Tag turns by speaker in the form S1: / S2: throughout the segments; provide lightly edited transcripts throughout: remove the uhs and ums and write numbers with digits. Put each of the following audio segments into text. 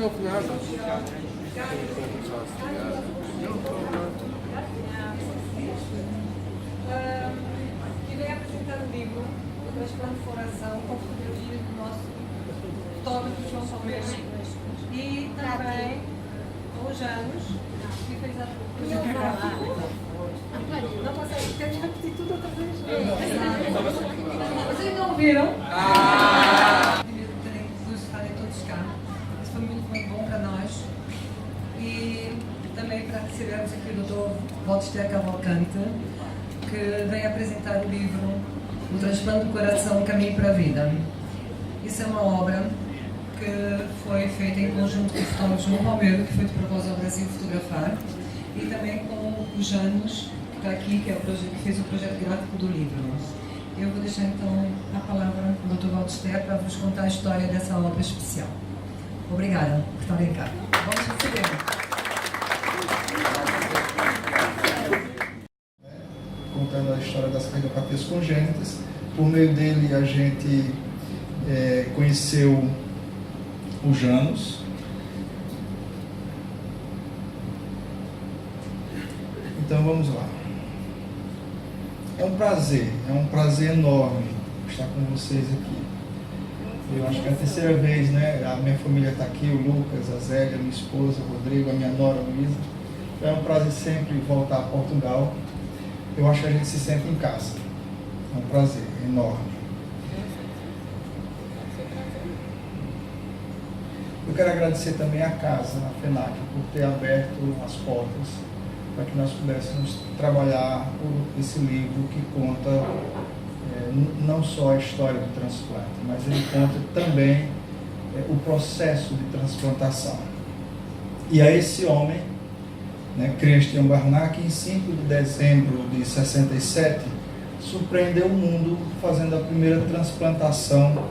S1: yourself now.
S2: Irei apresentar o livro O Transplante de Coração com fotografias do nosso fotógrafo João Palmeira e também o Janos, que fez a não consegue, quero repetir tudo outra vez. Vocês não ouviram? Devia estarem todos cá. Isso foi muito bom para nós. E também para recebermos aqui o Dr. Walter Cavalcante, que vem apresentar o livro O Transplante do Coração, Caminho para a Vida. Isso é uma obra que foi feita em conjunto com o fotógrafo João Palmeiro, que foi de propósito ao Brasil fotografar, e também com o Janos, que está aqui, que fez o projeto gráfico do livro. Eu vou deixar então a palavra ao Dr. Walter para vos contar a história dessa obra especial. Obrigada por estarem cá. Vamos receber.
S3: Contando a história das cardiopatias congênitas. Por meio dele a gente conheceu o Janos. Então vamos lá. É um prazer enorme estar com vocês aqui. Eu acho que é a terceira vez, né? A minha família está aqui, o Lucas, a Zélia, minha esposa, o Rodrigo, a minha nora, a Luísa. É um prazer sempre voltar a Portugal. Eu acho que a gente se sente em casa. É um prazer enorme. Eu quero agradecer também à casa, à FENAC, por ter aberto as portas para que nós pudéssemos trabalhar esse livro que conta não só a história do transplante, mas ele conta também o processo de transplantação. E a esse homem, Christian Barnack, em 5 de dezembro de 67, surpreendeu o mundo fazendo a primeira transplantação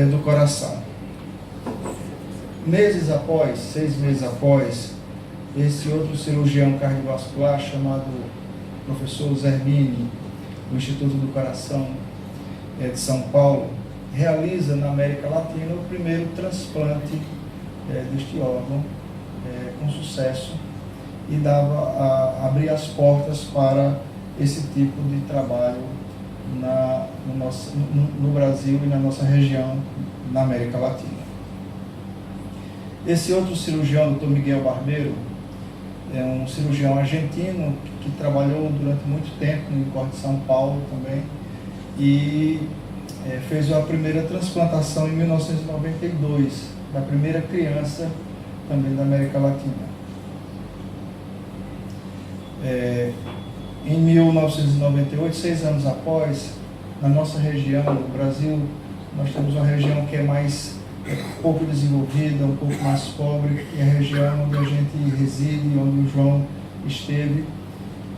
S3: do coração. 6 meses após, esse outro cirurgião cardiovascular chamado professor Zerbini, do Instituto do Coração de São Paulo, realiza na América Latina o primeiro transplante deste órgão com sucesso, e abrir as portas para esse tipo de trabalho no Brasil e na nossa região, na América Latina. Esse outro cirurgião, Dr. Miguel Barbeiro, é um cirurgião argentino que trabalhou durante muito tempo no Corte de São Paulo também, e fez a primeira transplantação em 1992, da primeira criança também da América Latina. Em 1998, 6 anos após, na nossa região, no Brasil, nós temos uma região que é mais pouco desenvolvida, um pouco mais pobre, e a região onde a gente reside, onde o João esteve,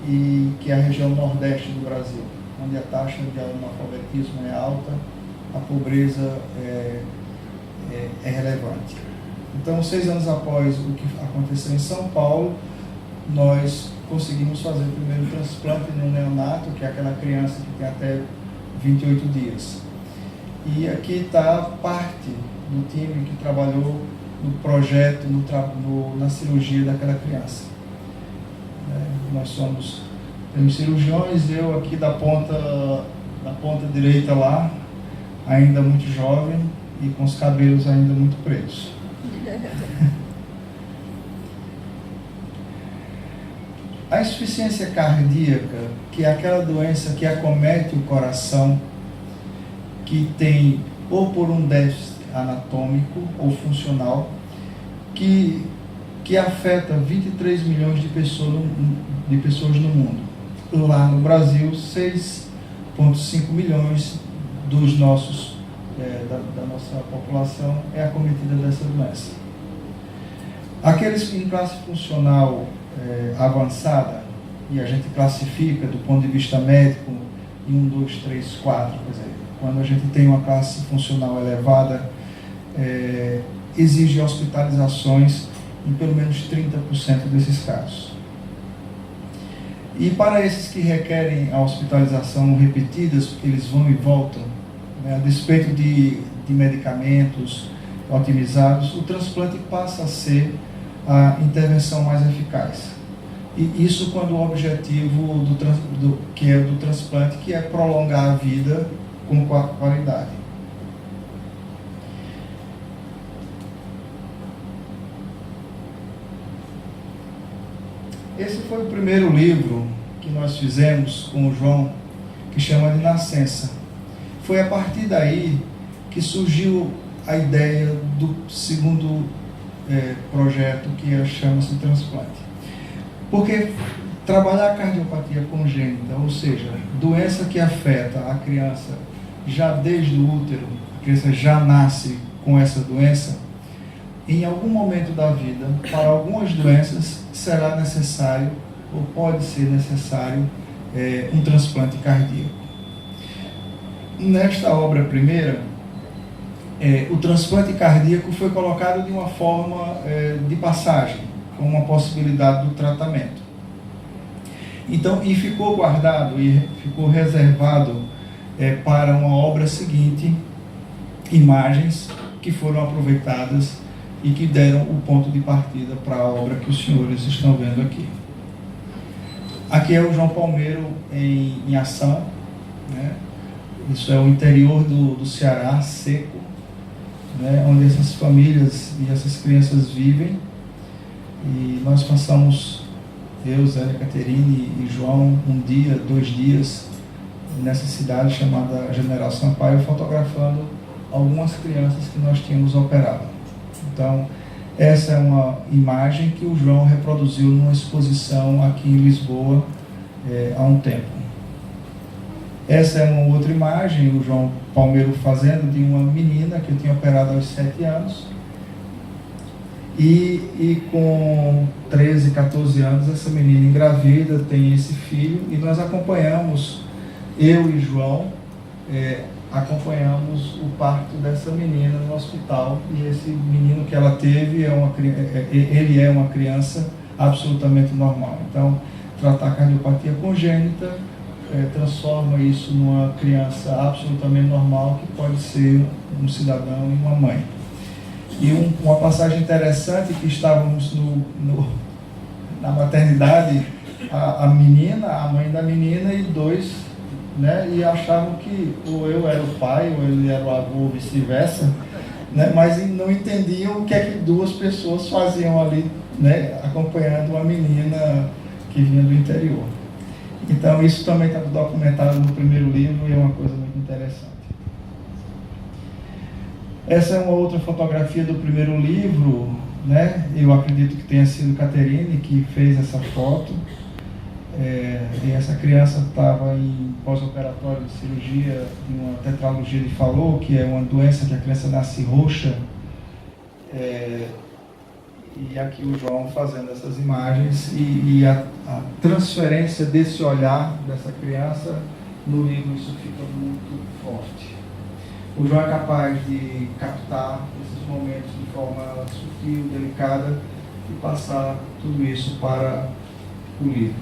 S3: e que é a região nordeste do Brasil, onde a taxa de analfabetismo é alta, a pobreza é relevante. Então, 6 anos após o que aconteceu em São Paulo, nós conseguimos fazer o primeiro transplante no neonato, que é aquela criança que tem até 28 dias. E aqui está parte do time que trabalhou no projeto, na cirurgia daquela criança. Nós temos cirurgiões, eu aqui da ponta direita lá, ainda muito jovem e com os cabelos ainda muito pretos. A insuficiência cardíaca, que é aquela doença que acomete o coração, que tem ou por um déficit anatômico ou funcional, que afeta 23 milhões de pessoas no mundo. Lá no Brasil, 6,5 milhões dos nossos, da nossa população é acometida dessa doença. Aqueles em classe funcional avançada, e a gente classifica do ponto de vista médico em 1, 2, 3, 4, quer dizer, quando a gente tem uma classe funcional elevada, exige hospitalizações em pelo menos 30% desses casos. E para esses que requerem a hospitalização repetidas, porque eles vão e voltam, a despeito de medicamentos, otimizados, o transplante passa a ser a intervenção mais eficaz. E isso quando o objetivo do transplante, que é prolongar a vida com qualidade. Esse foi o primeiro livro que nós fizemos com o João, que chama de Nascença. Foi a partir daí que surgiu a ideia do segundo projeto, que chama-se Transplante. Porque trabalhar a cardiopatia congênita, ou seja, doença que afeta a criança já desde o útero, a criança já nasce com essa doença, em algum momento da vida, para algumas doenças, será necessário, ou pode ser necessário, um transplante cardíaco. Nesta obra primeira, o transplante cardíaco foi colocado de uma forma de passagem, com uma possibilidade do tratamento. Então, e ficou guardado e ficou reservado para uma obra seguinte, imagens que foram aproveitadas e que deram o ponto de partida para a obra que os senhores estão vendo aqui. Aqui é o João Palmeiro em ação, né? Isso é o interior do Ceará, seco, né? Onde essas famílias e essas crianças vivem. E nós passamos, eu, Zélia, Caterine e João, 2 dias nessa cidade chamada General Sampaio, fotografando algumas crianças que nós tínhamos operado. Então, essa é uma imagem que o João reproduziu numa exposição aqui em Lisboa há um tempo. Essa é uma outra imagem, o João Palmeiro fazendo, de uma menina que eu tinha operado aos 7 anos. E com 13, 14 anos, essa menina engravida, tem esse filho, e nós acompanhamos, eu e João, acompanhamos o parto dessa menina no hospital, e esse menino que ela teve, ele é uma criança absolutamente normal. Então, tratar a cardiopatia congênita transforma isso numa criança absolutamente normal, que pode ser um cidadão e uma mãe. E uma passagem interessante, que estávamos na maternidade, a menina, a mãe da menina e 2, né, e achavam que ou eu era o pai, ou ele era o avô, ou vice-versa, né, mas não entendiam o que é que 2 pessoas faziam ali, né, acompanhando uma menina que vinha do interior. Então isso também está documentado no primeiro livro e é uma coisa muito interessante. Essa é uma outra fotografia do primeiro livro, né? Eu acredito que tenha sido Caterine que fez essa foto. E essa criança estava em pós-operatório de cirurgia de uma tetralogia de Fallot, que é uma doença que a criança nasce roxa. E aqui o João fazendo essas imagens e a transferência desse olhar dessa criança no livro, isso fica muito forte. O João é capaz de captar esses momentos de forma sutil, delicada e passar tudo isso para o livro.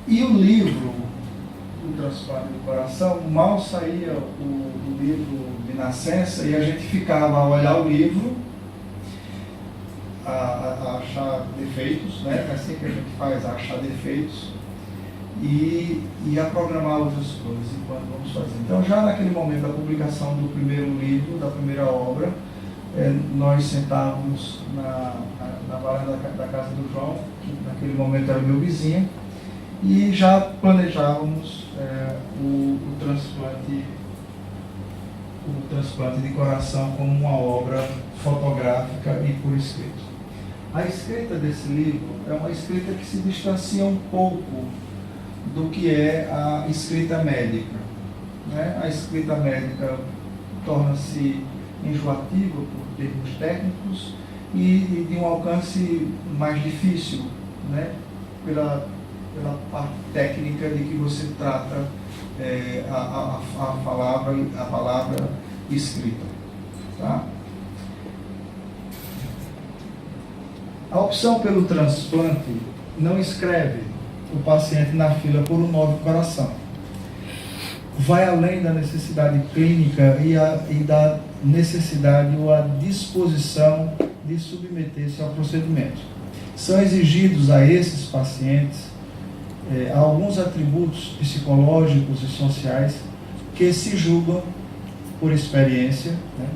S3: E o livro, o Transplante do Coração, mal saía o livro de Nascença e a gente ficava a olhar o livro, a achar defeitos, né? É assim que a gente faz, a achar defeitos e a programar outras coisas enquanto vamos fazer. Então, já naquele momento da publicação do primeiro livro, da primeira obra, nós sentávamos na varanda da casa do João, que naquele momento era meu vizinho, e já planejávamos o transplante de coração como uma obra fotográfica e por escrito. A escrita desse livro é uma escrita que se distancia um pouco do que é a escrita médica, né? A escrita médica torna-se enjoativa por termos técnicos e de um alcance mais difícil, né? Pela parte técnica de que você trata a palavra escrita. Tá? A opção pelo transplante não inscreve o paciente na fila por um novo coração. vai além da necessidade clínica e da necessidade ou a disposição de submeter-se ao procedimento. São exigidos a esses pacientes alguns atributos psicológicos e sociais que se julgam, por experiência, né,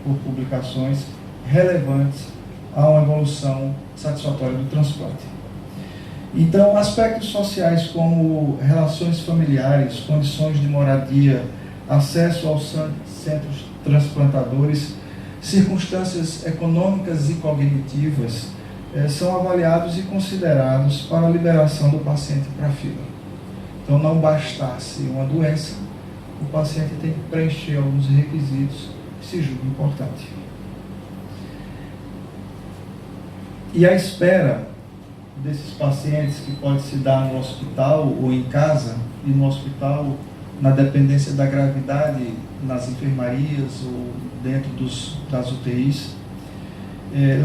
S3: por publicações relevantes a uma evolução satisfatória do transplante. Então, aspectos sociais como relações familiares, condições de moradia, acesso aos centros transplantadores, circunstâncias econômicas e cognitivas são avaliados e considerados para a liberação do paciente para a fila. Então, não bastasse uma doença, o paciente tem que preencher alguns requisitos que se julga importante. E a espera desses pacientes, que pode se dar no hospital ou em casa, e no hospital, na dependência da gravidade, nas enfermarias ou dentro das UTIs,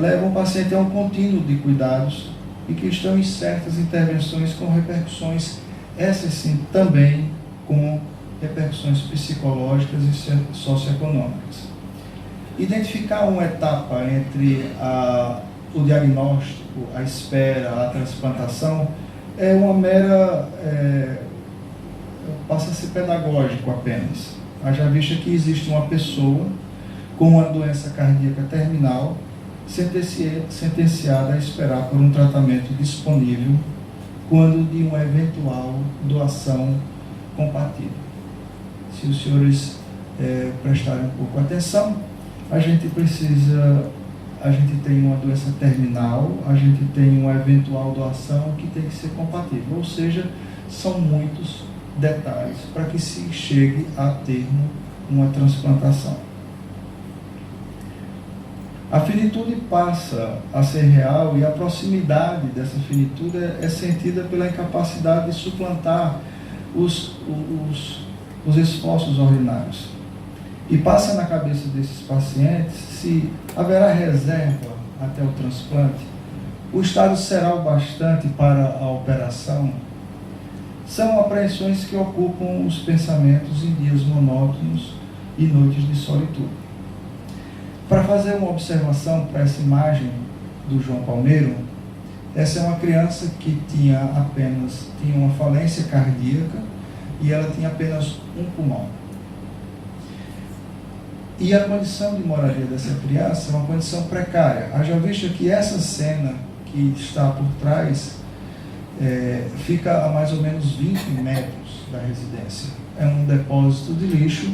S3: levam o paciente a um contínuo de cuidados e que estão em certas intervenções com repercussões, essas sim também com repercussões psicológicas e socioeconômicas. Identificar uma etapa entre o diagnóstico, a espera, a transplantação, é uma mera, passa a ser pedagógico apenas. Haja vista que existe uma pessoa com uma doença cardíaca terminal, sentenciada a esperar por um tratamento disponível quando de uma eventual doação compatível. Se os senhores prestarem um pouco atenção, a gente tem uma doença terminal, a gente tem uma eventual doação que tem que ser compatível, ou seja, são muitos detalhes para que se chegue a termo uma transplantação. A finitude passa a ser real e a proximidade dessa finitude é sentida pela incapacidade de suplantar os esforços ordinários. E passa na cabeça desses pacientes se haverá reserva até o transplante, o estado será o bastante para a operação. São apreensões que ocupam os pensamentos em dias monótonos e noites de solitude. Para fazer uma observação para essa imagem do João Palmeiro, essa é uma criança que tinha uma falência cardíaca e ela tinha apenas um pulmão. E a condição de moradia dessa criança é uma condição precária. Haja visto que essa cena que está por trás fica a mais ou menos 20 metros da residência. É um depósito de lixo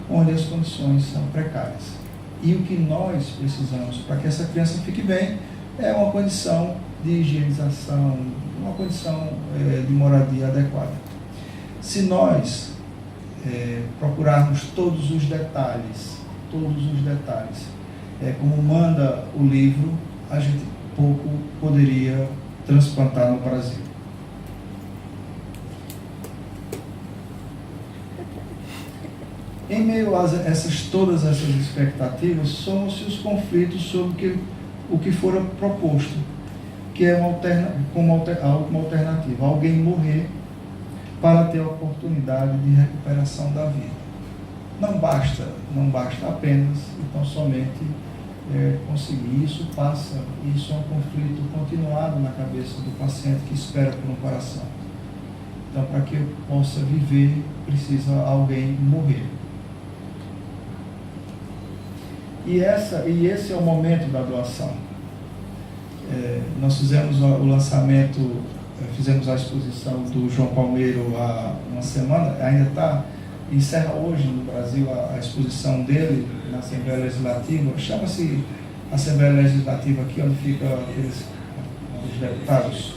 S3: onde as condições são precárias. E o que nós precisamos para que essa criança fique bem é uma condição de higienização, uma condição de moradia adequada. Se nós procurarmos todos os detalhes, como manda o livro, a gente pouco poderia transplantar no Brasil. Em meio a todas essas expectativas, somam-se os conflitos sobre o que fora proposto, que é uma alternativa, alguém morrer para ter a oportunidade de recuperação da vida. Não basta apenas, então somente conseguir. Isso é um conflito continuado na cabeça do paciente que espera por um coração. Então, para que eu possa viver, precisa alguém morrer. E esse é o momento da doação. Nós fizemos o lançamento, fizemos a exposição do João Palmeiro há uma semana, encerra hoje no Brasil a exposição dele na Assembleia Legislativa. Chama-se Assembleia Legislativa aqui, onde ficam os deputados.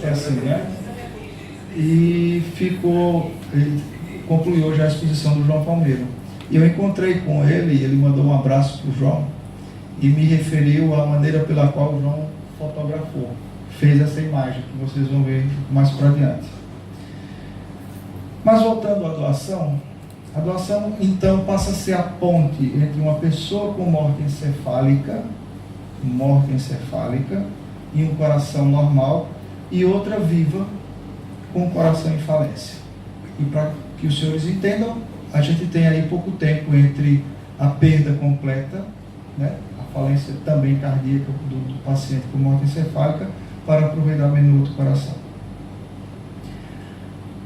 S3: É assim, né? E ele concluiu já a exposição do João Palmeiro. E eu encontrei com ele, ele mandou um abraço para o João e me referiu à maneira pela qual o João fotografou, fez essa imagem, que vocês vão ver mais para adiante. Mas voltando à doação, a doação então passa a ser a ponte entre uma pessoa com morte encefálica e um coração normal, e outra viva com um coração em falência. E para que os senhores entendam, a gente tem aí pouco tempo entre a perda completa, né, a falência também cardíaca do paciente com morte encefálica, para aproveitamento do coração.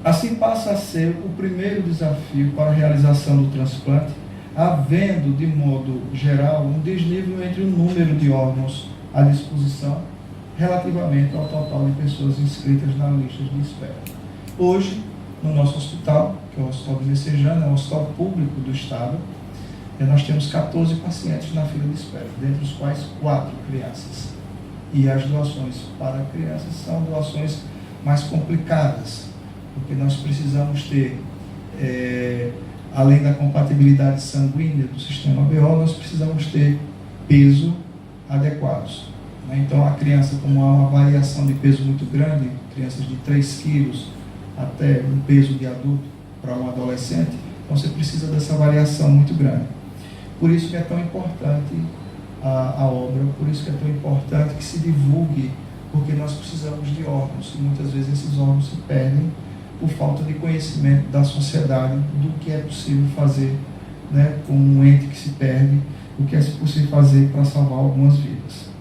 S3: Assim passa a ser o primeiro desafio para a realização do transplante, havendo, de modo geral, um desnível entre o número de órgãos à disposição relativamente ao total de pessoas inscritas na lista de espera. Hoje, no nosso hospital, que é o Hospital de Messejana, é um hospital público do Estado, nós temos 14 pacientes na fila de espera, dentre os quais 4 crianças. E as doações para crianças são doações mais complicadas, porque nós precisamos ter, além da compatibilidade sanguínea do sistema BO, nós precisamos ter peso adequados. Então, a criança, como há uma variação de peso muito grande, crianças de 3 quilos até um peso de adulto para um adolescente, então você precisa dessa variação muito grande. Por isso que é tão importante a obra, por isso que é tão importante que se divulgue, porque nós precisamos de órgãos, e muitas vezes esses órgãos se perdem por falta de conhecimento da sociedade do que é possível fazer, né, com um ente que se perde, o que é possível fazer para salvar algumas vidas.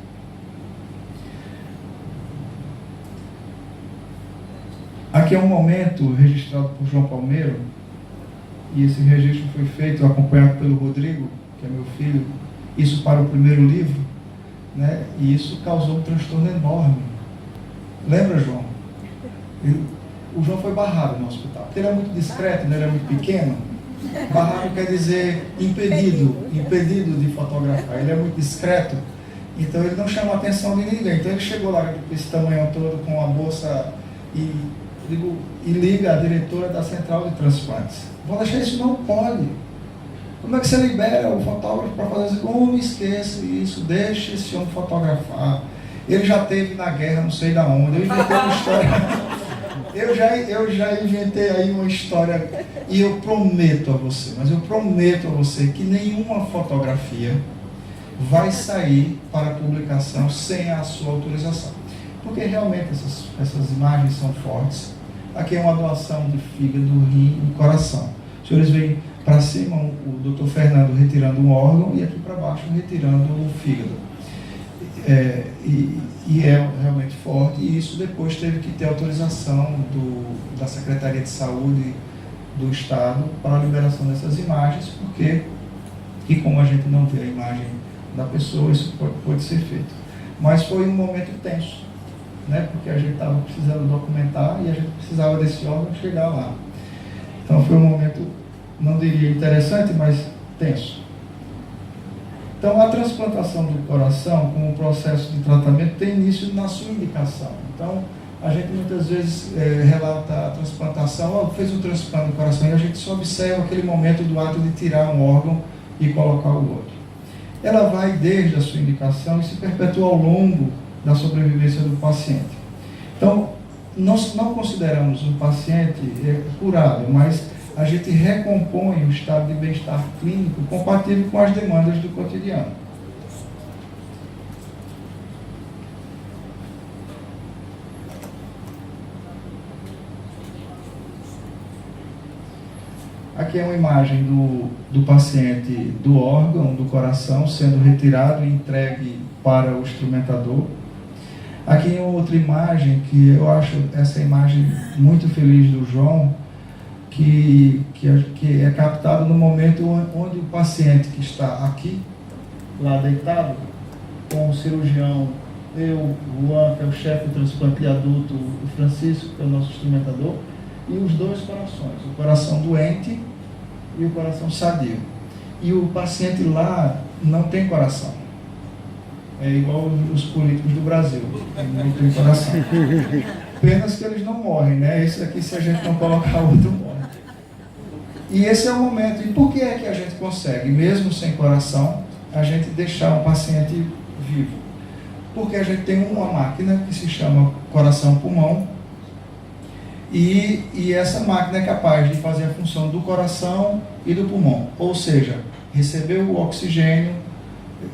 S3: Aqui é um momento registrado por João Palmeiro, e esse registro foi feito acompanhado pelo Rodrigo, que é meu filho, isso para o primeiro livro, né? E isso causou um transtorno enorme. Lembra, João? O João foi barrado no hospital, porque ele é muito discreto, né? Ele é muito pequeno. Barrado quer dizer impedido de fotografar. Ele é muito discreto, então ele não chama a atenção de ninguém. Então ele chegou lá com esse tamanho todo, com a bolsa, e liga a diretora da central de transplantes. Vou deixar isso? Não pode. Como é que você libera o fotógrafo para fazer isso? Não esqueça isso, deixe esse homem fotografar. Ele já esteve na guerra, não sei da onde. Eu inventei uma história. Eu já inventei aí uma história, e eu prometo a você, que nenhuma fotografia vai sair para publicação sem a sua autorização. Porque realmente essas imagens são fortes. Aqui é uma doação de fígado, rim e coração. Os senhores veem para cima o Dr. Fernando retirando um órgão e aqui para baixo retirando o fígado. E é realmente forte, e isso depois teve que ter autorização da Secretaria de Saúde do Estado para a liberação dessas imagens, porque, e como a gente não vê a imagem da pessoa, isso pode ser feito. Mas foi um momento tenso, né? Porque a gente estava precisando documentar e a gente precisava desse órgão chegar lá. Então foi um momento, não diria interessante, mas tenso. Então a transplantação do coração, como processo de tratamento, tem início na sua indicação. Então a gente muitas vezes relata a transplantação, fez um transplante do coração, e a gente só observa aquele momento do ato de tirar um órgão e colocar o outro. Ela vai desde a sua indicação e se perpetua ao longo da sobrevivência do paciente. Então, nós não consideramos um paciente curado, mas a gente recompõe o estado de bem-estar clínico compatível com as demandas do cotidiano. Aqui é uma imagem do paciente, do órgão, do coração, sendo retirado e entregue para o instrumentador. Aqui é outra imagem, que eu acho essa imagem muito feliz do João, que é captado no momento onde o paciente que está aqui, lá deitado, com o cirurgião, eu, o Juan, que é o chefe do transplante adulto, o Francisco, que é o nosso instrumentador, e os dois corações, o coração doente e o coração sadio. E o paciente lá não tem coração. É igual os políticos do Brasil, não tem coração. Apenas que eles não morrem, né? Esse aqui, se a gente não colocar outro, morre. E esse é o momento. E por que é que a gente consegue, mesmo sem coração, a gente deixar um paciente vivo? Porque a gente tem uma máquina que se chama coração-pulmão, e essa máquina é capaz de fazer a função do coração e do pulmão. Ou seja, receber o oxigênio,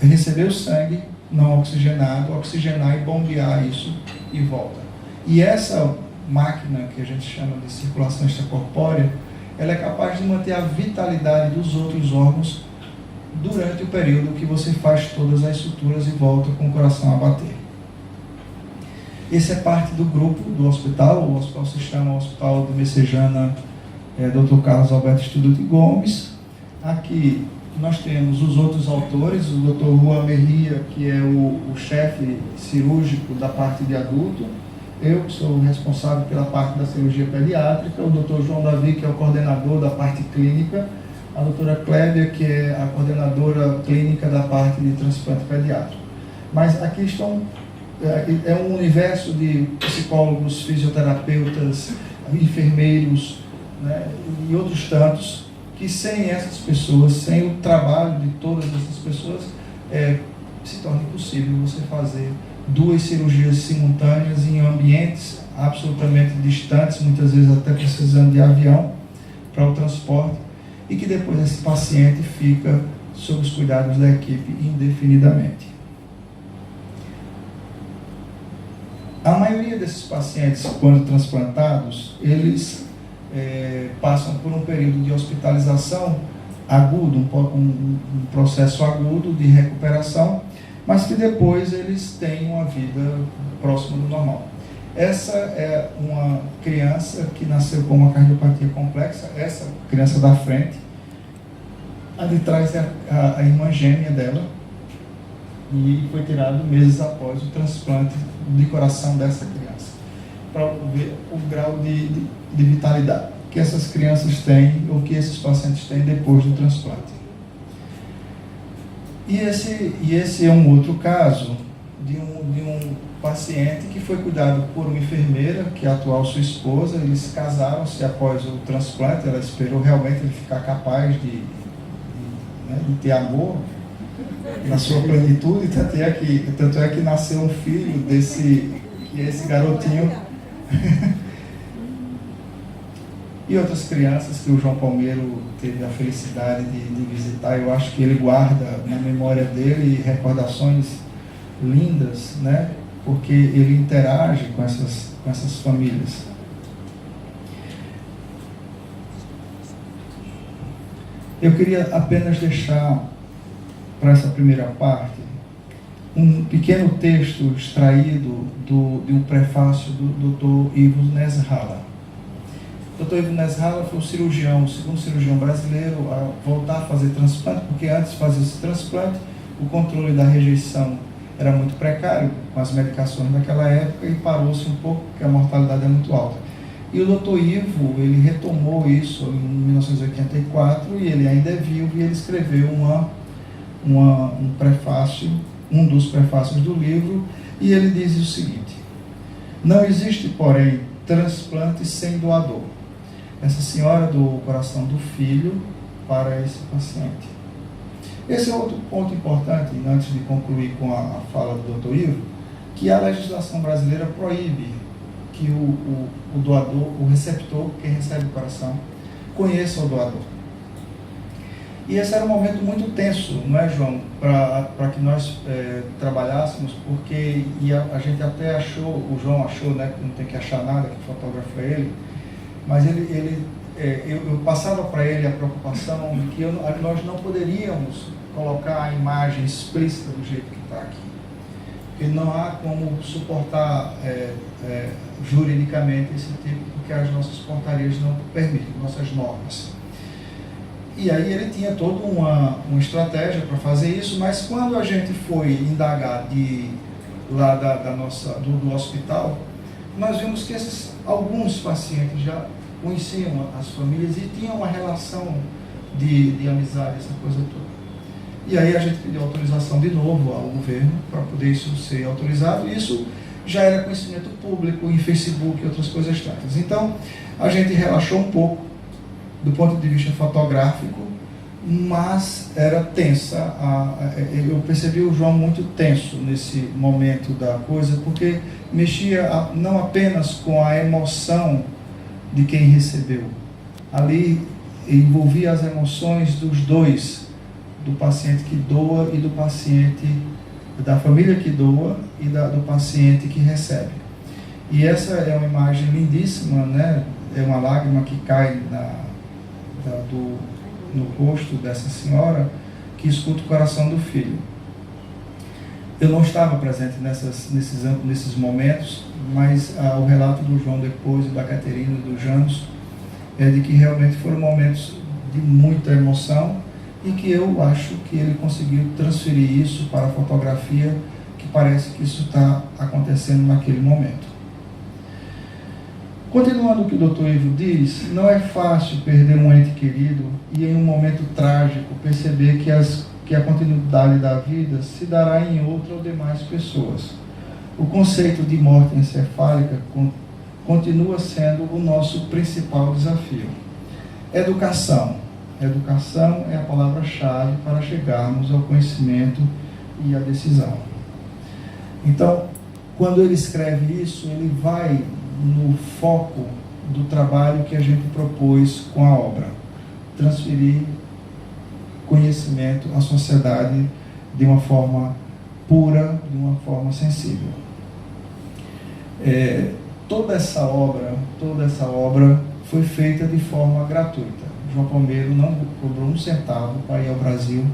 S3: receber o sangue não oxigenado, oxigenar e bombear isso e volta. E essa máquina que a gente chama de circulação extracorpórea, ela é capaz de manter a vitalidade dos outros órgãos durante o período que você faz todas as suturas e volta com o coração a bater. Esse é parte do grupo do hospital. O hospital se chama Hospital de Messejana Dr. Carlos Alberto Studuti Gomes. Aqui nós temos os outros autores, o Dr. Juan Merria, que é o chefe cirúrgico da parte de adulto, eu que sou responsável pela parte da cirurgia pediátrica, o Dr. João Davi, que é o coordenador da parte clínica, a doutora Clébia, que é a coordenadora clínica da parte de transplante pediátrico. Mas aqui estão, é um universo de psicólogos, fisioterapeutas, enfermeiros, né, e outros tantos, que sem essas pessoas, sem o trabalho de todas essas pessoas, se torna impossível você fazer 2 cirurgias simultâneas em ambientes absolutamente distantes, muitas vezes até precisando de avião para o transporte, e que depois esse paciente fica sob os cuidados da equipe indefinidamente. A maioria desses pacientes, quando transplantados, eles passam por um período de hospitalização agudo, um processo agudo de recuperação, mas que depois eles têm uma vida próxima do normal. Essa é uma criança que nasceu com uma cardiopatia complexa, essa criança da frente, a de trás é a irmã gêmea dela, e foi tirado meses após o transplante de coração dessa criança, para ver o grau de vitalidade que essas crianças têm, ou que esses pacientes têm depois do transplante. E esse é um outro caso de um paciente que foi cuidado por uma enfermeira, que é a atual sua esposa. Eles casaram-se após o transplante, ela esperou realmente ele ficar capaz de ter amor na sua plenitude, tanto é que nasceu um filho esse garotinho. E outras crianças que o João Palmeiro teve a felicidade de visitar. Eu acho que ele guarda na memória dele recordações lindas, né? Porque ele interage com essas famílias. Eu queria apenas deixar para essa primeira parte um pequeno texto extraído de um prefácio do Dr. Ivo Nesralla. O Dr. Ivo Nesralla foi o segundo cirurgião brasileiro a voltar a fazer transplante, porque antes de fazer esse transplante, o controle da rejeição era muito precário com as medicações daquela época, e parou-se um pouco, porque a mortalidade é muito alta. E o Dr. Ivo, ele retomou isso em 1984, e ele ainda é vivo, e ele escreveu um prefácio, um dos prefácios do livro, e ele diz o seguinte: não existe, porém, transplante sem doador. Essa senhora doou o coração do filho para esse paciente. Esse é outro ponto importante, antes de concluir com a fala do Dr. Ivo, que a legislação brasileira proíbe que o doador, o receptor, quem recebe o coração, conheça o doador. E esse era um momento muito tenso, não é, João? Para que nós trabalhássemos, porque a gente até achou, o João achou, né, que não tem que achar nada, que o fotógrafo é ele, mas eu passava para ele a preocupação de que nós não poderíamos colocar a imagem explícita do jeito que está aqui. Porque não há como suportar juridicamente esse tipo, porque as nossas portarias não permitem, nossas normas. E aí ele tinha toda uma estratégia para fazer isso, mas quando a gente foi indagar lá do hospital, nós vimos que alguns pacientes já conheciam as famílias e tinham uma relação de amizade, essa coisa toda. E aí a gente pediu autorização de novo ao governo para poder isso ser autorizado, e isso já era conhecimento público em Facebook e outras coisas tantas. Então a gente relaxou um pouco do ponto de vista fotográfico, mas era tensa. Eu percebi o João muito tenso nesse momento da coisa, porque mexia não apenas com a emoção de quem recebeu. Ali envolvia as emoções dos dois, do paciente que doa e do paciente, da família que doa e do paciente que recebe. E essa é uma imagem lindíssima, né? É uma lágrima que cai no rosto dessa senhora, que escuta o coração do filho. Eu não estava presente nesses momentos, mas o relato do João depois, da Caterina e do Janos, é de que realmente foram momentos de muita emoção e que eu acho que ele conseguiu transferir isso para a fotografia, que parece que isso está acontecendo naquele momento. Continuando o que o Dr. Ivo diz, não é fácil perder um ente querido e em um momento trágico perceber que a continuidade da vida se dará em outra ou demais pessoas. O conceito de morte encefálica continua sendo o nosso principal desafio. Educação. Educação é a palavra-chave para chegarmos ao conhecimento e à decisão. Então, quando ele escreve isso, ele vai no foco do trabalho que a gente propôs com a obra. Transferir conhecimento à sociedade de uma forma pura, de uma forma sensível. Toda essa obra foi feita de forma gratuita. João Palmeiro não cobrou um centavo para ir ao Brasil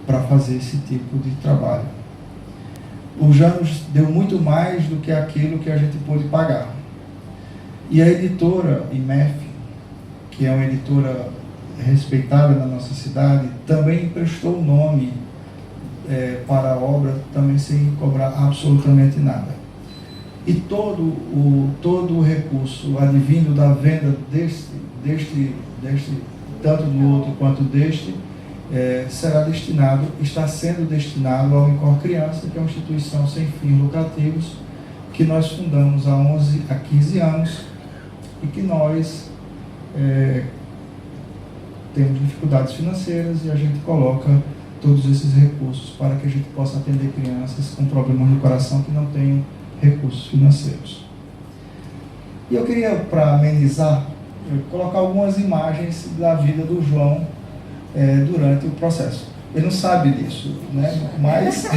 S3: para fazer esse tipo de trabalho. O Janos deu muito mais do que aquilo que a gente pôde pagar. E a editora IMEF, que é uma editora respeitada na nossa cidade, também emprestou o nome para a obra, também sem cobrar absolutamente nada. E todo o recurso advindo da venda deste tanto do outro quanto deste, está sendo destinado ao Incor Criança, que é uma instituição sem fins lucrativos, que nós fundamos há 15 anos e que nós temos dificuldades financeiras e a gente coloca todos esses recursos para que a gente possa atender crianças com problemas no coração que não tenham recursos financeiros. E eu queria, para amenizar, colocar algumas imagens da vida do João durante o processo. Ele não sabe disso, né? Mas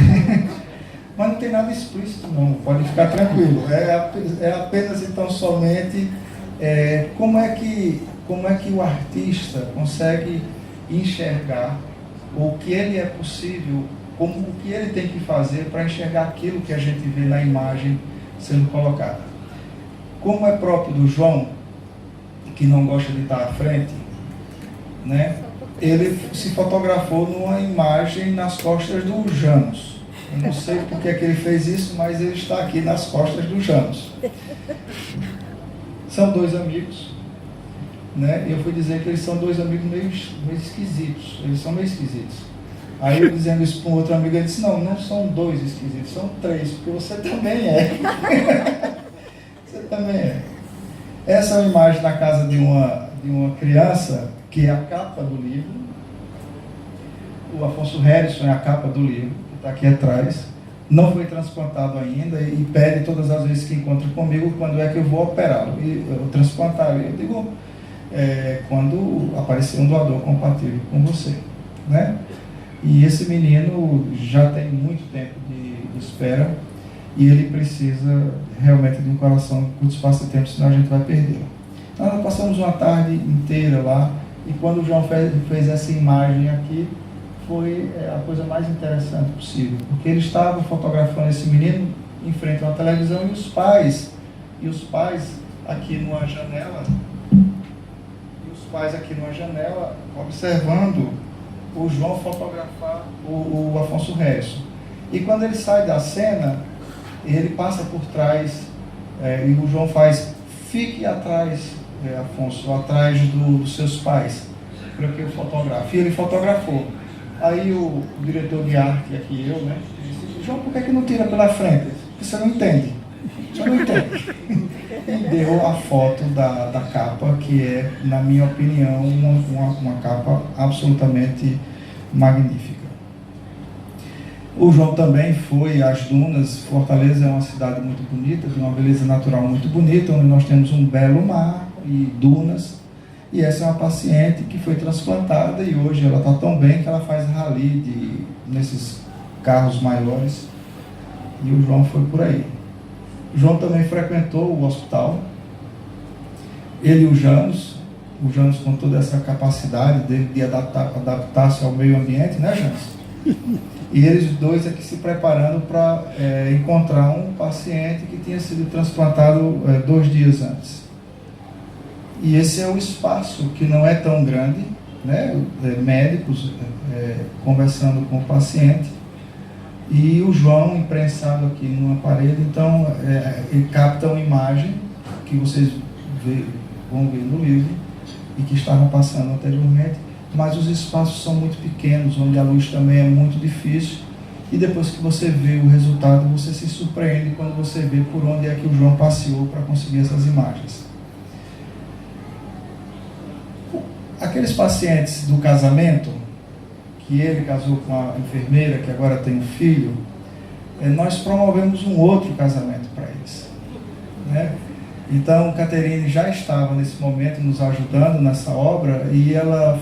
S3: não tem nada explícito, não, pode ficar tranquilo. É apenas então somente como é que o artista consegue enxergar o que ele é possível, o que ele tem que fazer para enxergar aquilo que a gente vê na imagem sendo colocada. Como é próprio do João, que não gosta de estar à frente, né? Ele se fotografou numa imagem nas costas do Janos. Eu não sei porque é que ele fez isso, mas ele está aqui nas costas do Janos. São dois amigos, né? Eu fui dizer que eles são dois amigos meio esquisitos. Eles são meio esquisitos. Aí eu dizendo isso para um outro amigo, ele disse, não são dois esquisitos, são três, porque você também é. Você também é. Essa é uma imagem na casa de uma criança, que é a capa do livro. O Afonso Harrison é a capa do livro, que está aqui atrás. Não foi transplantado ainda e pede todas as vezes que encontra comigo quando é que eu vou operá-lo. E eu transplantar, eu digo, quando aparecer um doador compatível com você, né? E esse menino já tem muito tempo de espera e ele precisa realmente de um coração com curto espaço de tempo, senão a gente vai perdê-lo. Então, nós passamos uma tarde inteira lá e quando o João fez essa imagem aqui, foi a coisa mais interessante possível, porque ele estava fotografando esse menino em frente a uma televisão e os pais aqui numa janela, observando o João fotografar o Afonso Harrison. E quando ele sai da cena, ele passa por trás e o João faz, fique atrás, Afonso, atrás dos seus pais, para que eu fotografe. E ele fotografou. Aí o diretor de arte aqui, eu, né, disse, João, por que não tira pela frente? Porque você não entende. Você não entende. E deu a foto da capa, que é, na minha opinião, uma capa absolutamente magnífica. O João também foi às dunas. Fortaleza é uma cidade muito bonita, de uma beleza natural muito bonita, onde nós temos um belo mar e dunas. E essa é uma paciente que foi transplantada e hoje ela está tão bem que ela faz rally nesses carros maiores. E o João foi por aí. João também frequentou o hospital, ele e o Janos com toda essa capacidade dele de adaptar-se ao meio ambiente, né, Janos? E eles dois aqui se preparando para encontrar um paciente que tinha sido transplantado 2 dias antes. E esse é o espaço que não é tão grande, né? Médicos conversando com o paciente, e o João imprensado aqui numa parede. Então ele capta uma imagem que vocês vão ver no livro e que estavam passando anteriormente, mas os espaços são muito pequenos, onde a luz também é muito difícil, e depois que você vê o resultado, você se surpreende quando você vê por onde é que o João passeou para conseguir essas imagens. Aqueles pacientes do casamento, que ele casou com a enfermeira, que agora tem um filho, nós promovemos um outro casamento para eles, né? Então, Caterine já estava nesse momento nos ajudando nessa obra, e ela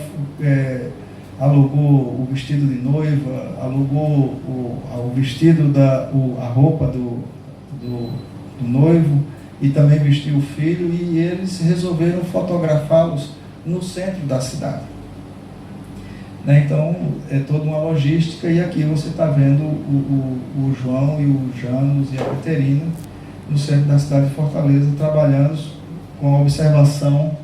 S3: alugou o vestido de noiva, alugou o vestido, a roupa do noivo, e também vestiu o filho, e eles resolveram fotografá-los no centro da cidade. Então, é toda uma logística, e aqui você está vendo o João e o Janos e a Caterina no centro da cidade de Fortaleza, trabalhando com a observação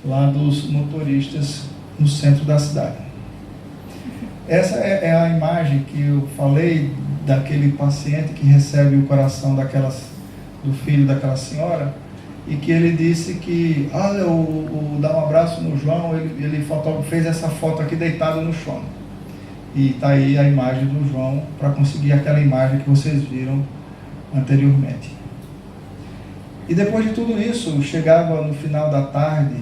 S3: lá dos motoristas no centro da cidade. Essa é a imagem que eu falei daquele paciente que recebe o coração do filho daquela senhora, e que ele disse que, olha, dá um abraço no João, ele fez essa foto aqui deitado no chão. E está aí a imagem do João, para conseguir aquela imagem que vocês viram anteriormente. E depois de tudo isso, chegava no final da tarde,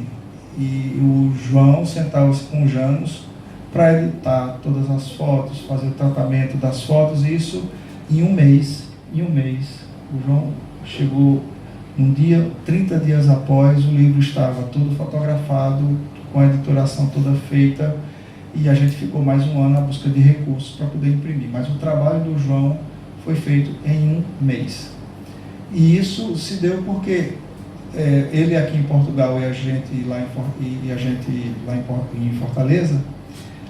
S3: e o João sentava-se com o Janos para editar todas as fotos, fazer o tratamento das fotos, e isso em um mês. O João chegou um dia, 30 dias após, o livro estava todo fotografado, com a editoração toda feita, e a gente ficou mais um ano à busca de recursos para poder imprimir. Mas o trabalho do João foi feito em um mês. E isso se deu porque ele aqui em Portugal e a gente lá em Fortaleza,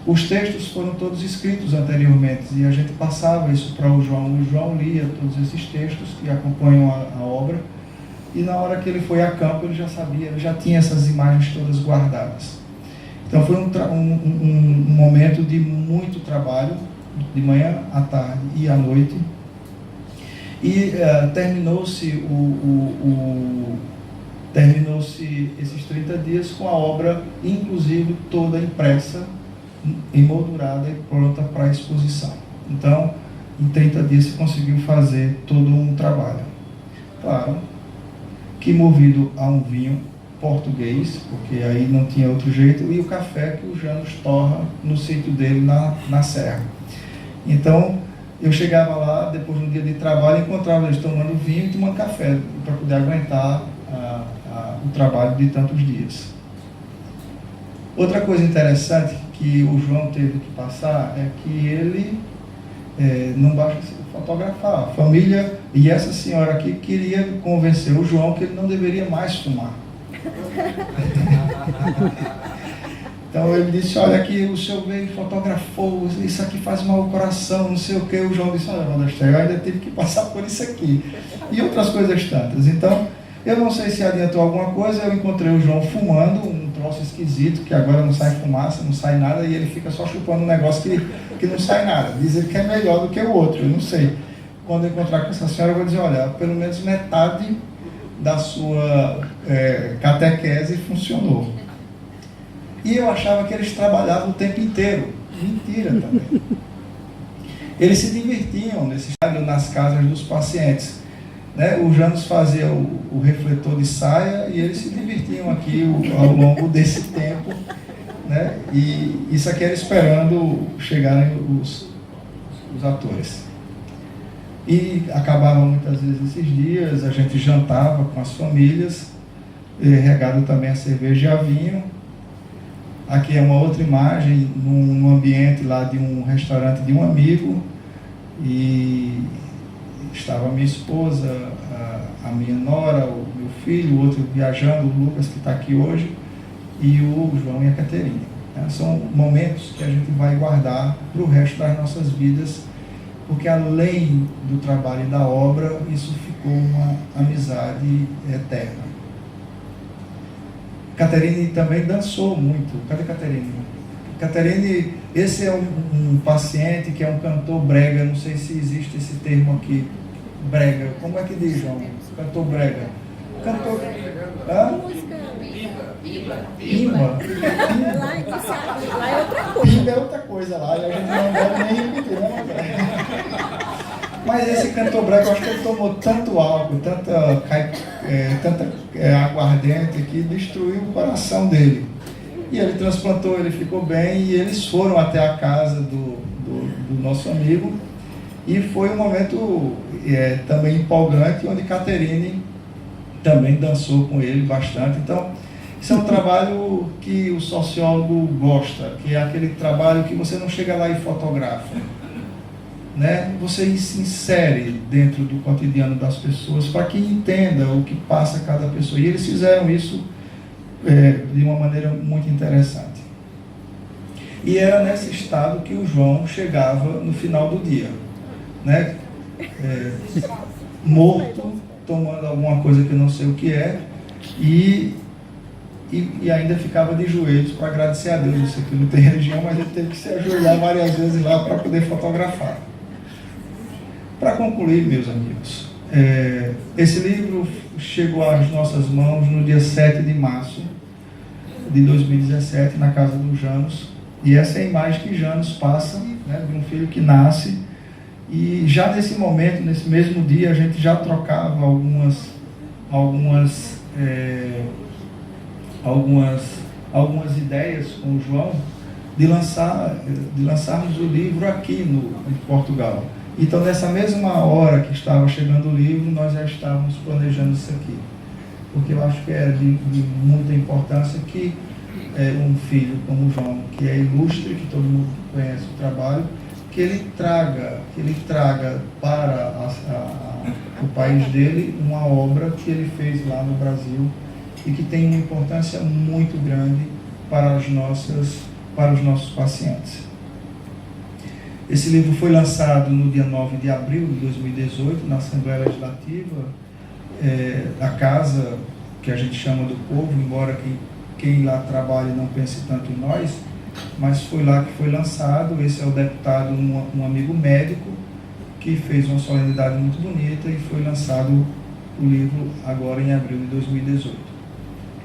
S3: os textos foram todos escritos anteriormente, e a gente passava isso para o João lia todos esses textos que acompanham a obra, e na hora que ele foi a campo, ele já sabia, ele já tinha essas imagens todas guardadas. Então foi um momento de muito trabalho, de manhã, à tarde e à noite, e terminou-se esses 30 dias com a obra, inclusive toda impressa, emoldurada e pronta para a exposição. Então, em 30 dias se conseguiu fazer todo um trabalho. Claro que movido a um vinho português, porque aí não tinha outro jeito, e o café que o Janos torra no sítio dele na serra. Então, eu chegava lá, depois de um dia de trabalho, e encontrava eles tomando vinho e tomando café, para poder aguentar o trabalho de tantos dias. Outra coisa interessante que o João teve que passar é que ele não basta fotografar. A família e essa senhora aqui queria convencer o João que ele não deveria mais fumar. Então ele disse, olha aqui, o senhor veio e fotografou, isso aqui faz mal ao coração, não sei o que. O João disse, olha, Modéstia, eu ainda tive que passar por isso aqui. E outras coisas tantas. Então, eu não sei se adiantou alguma coisa, eu encontrei o João fumando um troço esquisito, que agora não sai fumaça, não sai nada, e ele fica só chupando um negócio que não sai nada. Diz ele que é melhor do que o outro, eu não sei. Quando eu encontrar com essa senhora, eu vou dizer, olha, pelo menos metade da sua catequese funcionou. E eu achava que eles trabalhavam o tempo inteiro. Mentira também. Eles se divertiam nas casas dos pacientes. Né? O Janos fazia o refletor de saia e eles se divertiam aqui ao longo desse tempo. Né? E isso aqui era esperando chegarem os atores. E acabavam muitas vezes esses dias, a gente jantava com as famílias, regado também a cerveja e a vinho. Aqui é uma outra imagem, num ambiente lá de um restaurante de um amigo, e Estava a minha esposa, a minha nora, o meu filho, o outro viajando, o Lucas, que está aqui hoje, e o João e a Caterine. São momentos que a gente vai guardar para o resto das nossas vidas, porque além do trabalho e da obra, isso ficou uma amizade eterna. Caterine também dançou muito. Cadê Caterine? Caterine, esse é um paciente que é um cantor brega, não sei se existe esse termo aqui, brega. Como é que diz, João? Cantor brega. Cantor... Hã? Pimba.
S1: Lá é outra coisa.
S3: Pimba é outra coisa lá, e a gente não deve nem repetir, né, André? Mas esse cantor brega, eu acho que ele tomou tanto álcool, tanta aguardente, que destruiu o coração dele. E ele transplantou, ele ficou bem, e eles foram até a casa do nosso amigo, e foi um momento também empolgante, onde Caterine também dançou com ele bastante. Então, isso é um trabalho que o sociólogo gosta, que é aquele trabalho que você não chega lá e fotografa, né? Você se insere dentro do cotidiano das pessoas para que entenda o que passa cada pessoa. E eles fizeram isso de uma maneira muito interessante. E era nesse estado que o João chegava no final do dia, né? Morto, tomando alguma coisa que eu não sei o que é, e ainda ficava de joelhos para agradecer a Deus. Eu sei que não tem religião, mas ele teve que se ajoelhar várias vezes lá para poder fotografar. Para concluir, meus amigos, esse livro chegou às nossas mãos no dia 7 de março de 2017, na casa do Janos, e essa é a imagem que Janos passa, né, de um filho que nasce, e já nesse momento, nesse mesmo dia, a gente já trocava algumas ideias com o João de lançarmos o livro aqui em Portugal. Então, nessa mesma hora que estava chegando o livro, nós já estávamos planejando isso aqui, porque eu acho que é de muita importância que um filho como o João, que é ilustre, que todo mundo conhece o trabalho, que ele traga para o país dele uma obra que ele fez lá no Brasil e que tem uma importância muito grande para os nossos pacientes. Esse livro foi lançado no dia 9 de abril de 2018, na Assembleia Legislativa, da Casa, que a gente chama do Povo, embora quem lá trabalhe não pense tanto em nós, mas foi lá que foi lançado. Esse é o deputado, um amigo médico, que fez uma solenidade muito bonita, e foi lançado o livro agora em abril de 2018.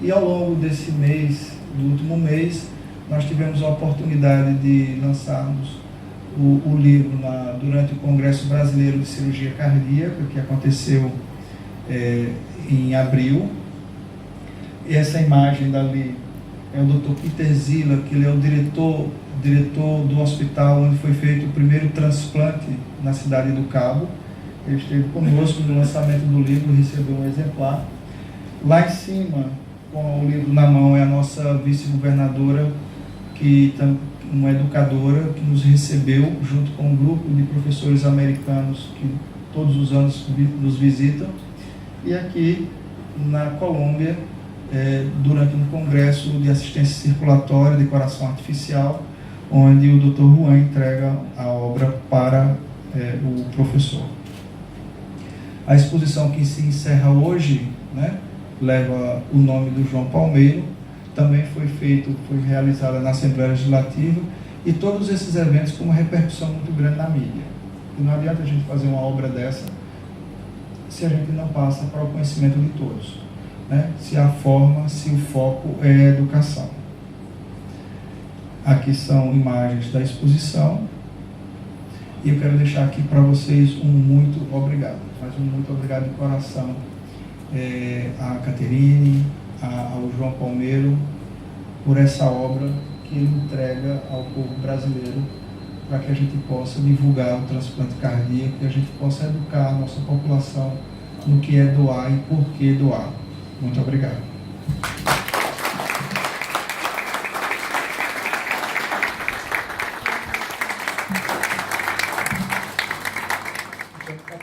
S3: E ao longo desse mês, do último mês, nós tivemos a oportunidade de lançarmos o livro durante o Congresso Brasileiro de Cirurgia Cardíaca, que aconteceu em abril. E essa imagem dali é o Dr. Peter Zilla, que ele é o diretor do hospital onde foi feito o primeiro transplante na cidade do Cabo. Ele esteve conosco no lançamento do livro, recebeu um exemplar. Lá em cima, com o livro na mão, é a nossa vice-governadora, uma educadora que nos recebeu junto com um grupo de professores americanos que todos os anos nos visitam. E aqui na Colômbia, durante um congresso de assistência circulatória de coração artificial, onde o Dr. Juan entrega a obra para o professor. A exposição que se encerra hoje, né, leva o nome do João Palmeiro. Também foi realizada na Assembleia Legislativa, e todos esses eventos com uma repercussão muito grande na mídia. E não adianta a gente fazer uma obra dessa se a gente não passa para o conhecimento de todos, né? Se o foco é a educação. Aqui são imagens da exposição, e eu quero deixar aqui para vocês um muito obrigado, mas um muito obrigado de coração a Caterine, ao João Palmeiro, por essa obra que ele entrega ao povo brasileiro, para que a gente possa divulgar o transplante cardíaco, que a gente possa educar a nossa população no que é doar e por que doar. Muito obrigado. Então,